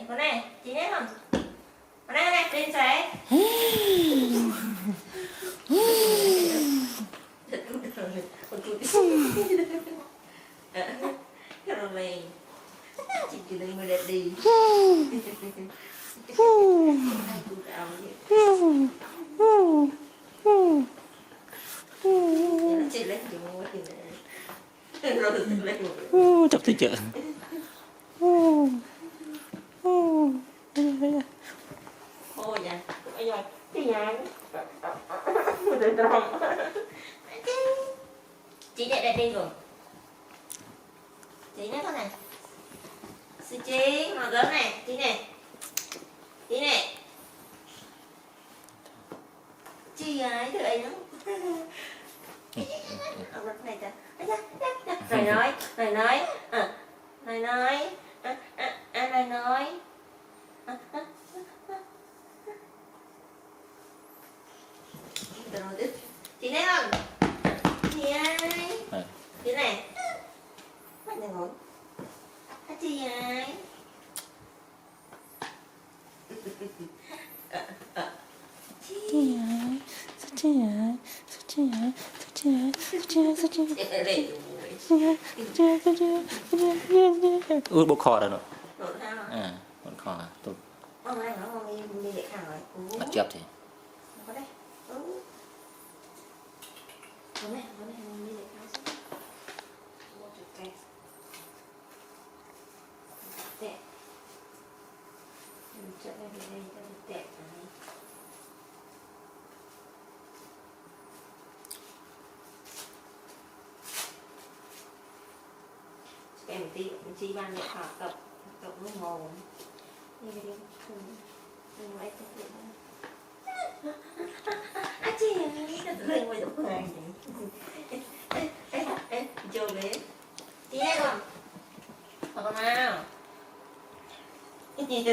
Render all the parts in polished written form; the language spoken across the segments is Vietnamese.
con này chị nét không, con này lên xoáy. Rồi mày chị từ đây mà đẹp đi. Chị lấy chị mua thì rồi lấy chọc thấy chợ. Ôi dạ, bây giờ cái nhà từ trong chị đẹp đi rồi. Chị nói con này, sư chị mà gớm này, chị này, chị ấy từ ấy nữa. Ở mặt này kìa, rồi nói, rồi nói, rồi tiếp, chị thấy không? Chị ơi, chị này, mắt này ngồi, chị ơi. Ui bộ kho rồi nè. Lột ra rồi. À, bộ kho à, tốt. Ông này nó đi để khảo rồi. Bắt chập thì. Có đây. Có này đi để khảo xem. Một chút kẹt. Tẹt. Chọn đây cho được tẹt này. Em tí chi ban để khảo tập lúc ngồi. Đi đi đừng lấy cái gì đó. Chị ơi, lên ngoài đúng rồi. Ê, vô đấy. Chị thấy không? Con nào? Nhìn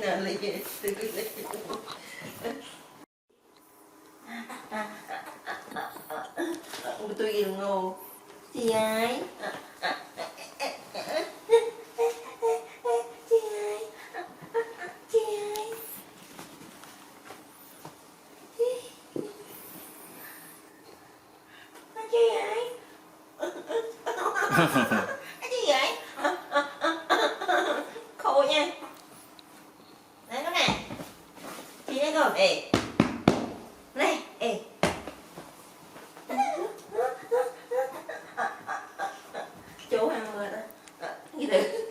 là lấy cái từ cái lấy. Tôi ghiền ngô. Chị ơi. Cái gì vậy? Khổ nha. Đấy con này. Chị thấy không? Ê. Này, ê. Chỗ hàng người đó. Gì đấy?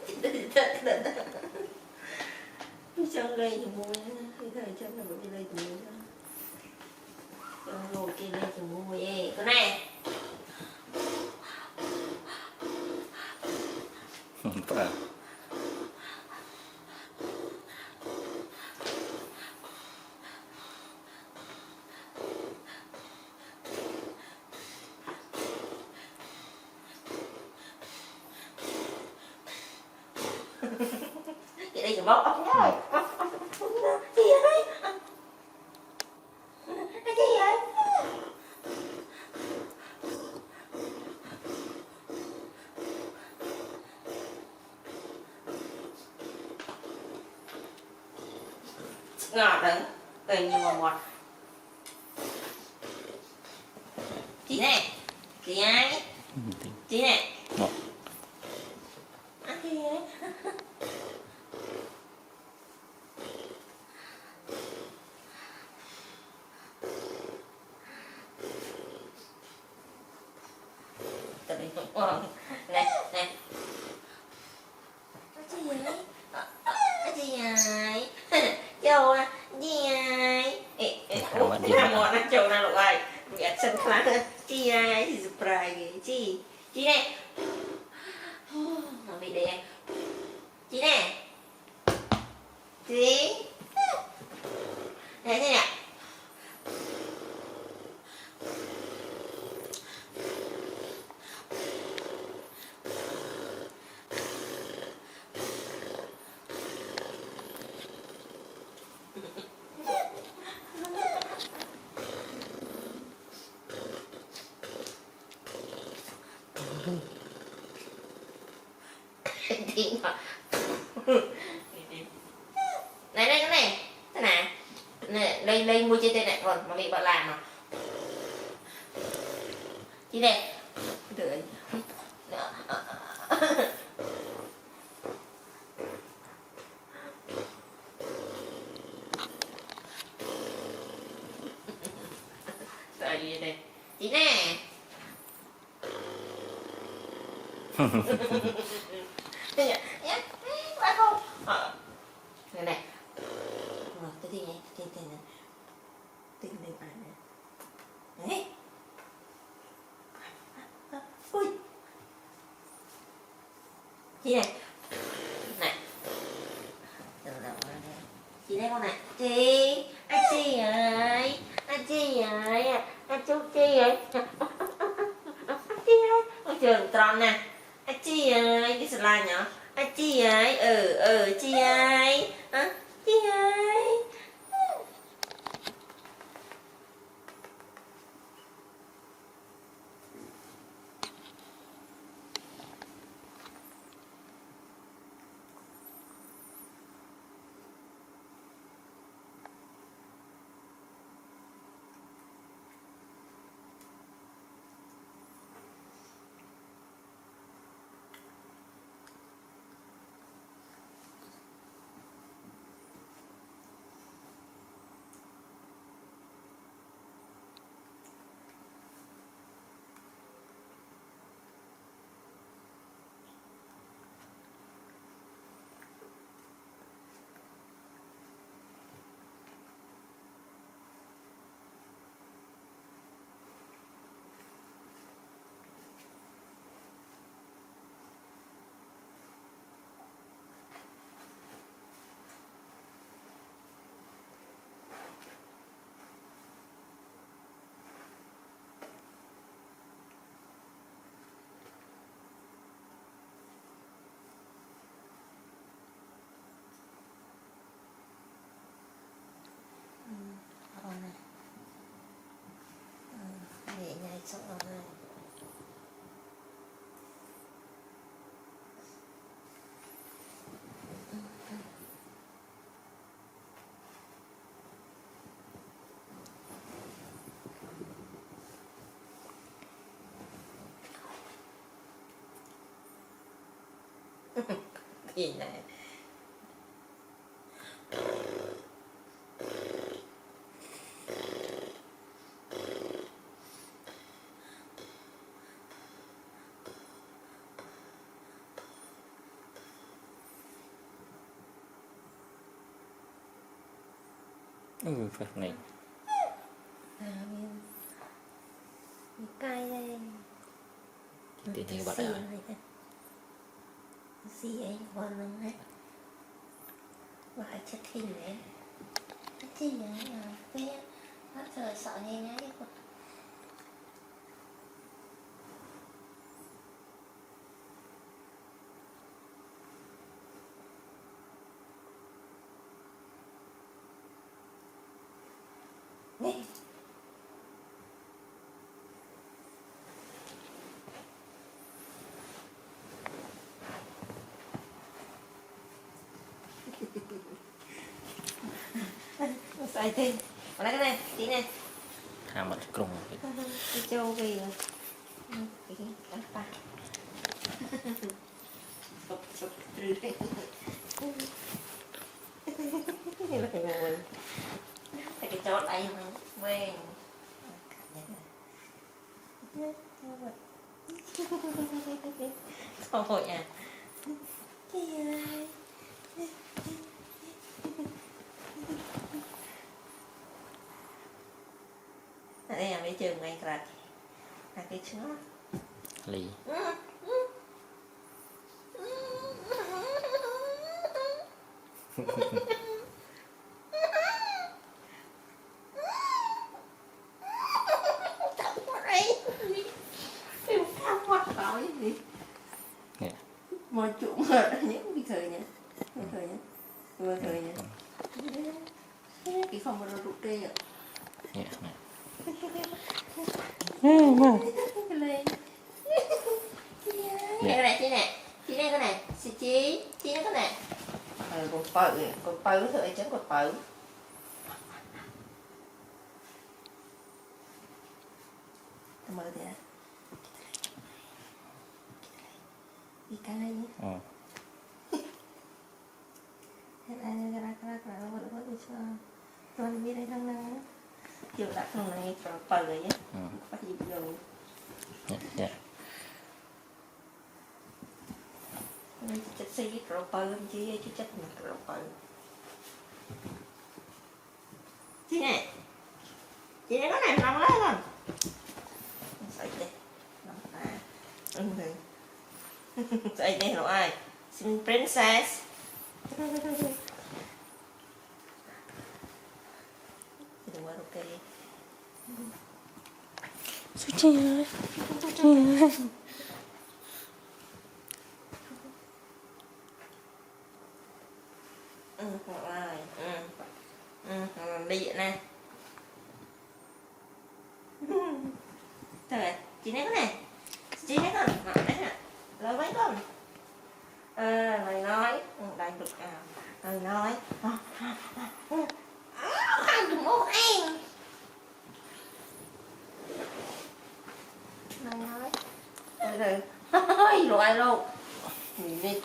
Chân gây cho môi. Cái thời chân là bởi vì gây cho môi. Chân rồi kia gây cho môi. Ê, con này. Phải. Chị đây chỉ bóc rồi. Chị ơi. Chị ơi. Ngọt đấy, tùy nhưng mà ngọt. Chị này, chị ai? Chị này. Ngọt. Ăn gì đấy? Tụi mình cũng ngon. Này, này. Chị ấy. Chị ấy. Châu à, chị ấy. Món ăn châu nào lục ai. Mẹ chân khá. Chị ấy thì surprise chị. Chị này. Nó bị đen. Chị này. Chị. Đấy thế nè. Đi mà. này đây cái này thế này đây đây mua trên đây này còn mà bị bạn làm mà chị này đợi đợi gì đây chị nè bác không này này rồi tới đi nhé trên này tìm được bạn này đấy ui chị này này chị đây con này chị anh chị ơi anh chị ơi anh chú chị ơi anh chị ơi ôi trường tròn nè anh chị ơi cái slide nhỏ anh chị ơi chị ơi chị ơi nhẹ nhàng xong rồi gì này Phật này bị cay đây thì bật ra gì ấy còn không hết phải chất hình đấy gì đấy là biết nó trời sợ nghe nhá đi con này sai thêm vào đây cái này tí này tham mặt cùng đi châu về rồi cái cắn pa sụp sụp rồi đây là cái ngồi cái chót đây mà quen thôi à chị ơi đây là mấy trường này là cái chứa lì một chỗ mà những bị thời nhé vừa thời nhé cái phòng mà nó rụt cây ạ lên cái này chị này cái này chị này chị này cái này Còn bự thôi chứ còn bự. Mơ thì đi cái này nhé. Rồi đi đây thằng nào chiều đặt thằng này bự rồi nhé. Bắt gì bây giờ dạ chất xí rồi bự chứ chất mặt rồi bự. Chị này có này nằm lấy không? Sợi đây nằm sợi đây rồi ai? Xin princess. Đừng quá ok. Zuji ơi. Đi vậy nè. Trời, chị nói cái này. Chị nói con, đấy nè. Lời mấy con. Lời nói, đây được lời nói. Không được mua ăn. Lời nói. Rồi. Loại luôn. Nhìn đi.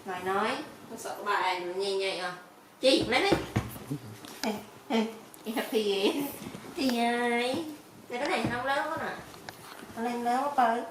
Lời nói. Con sợ bà em nhây nhây à. Chị, lấy đi. Happy gì? Chị ơi. Cái này không lớn quá nè. Nó lên lớn quá bơi.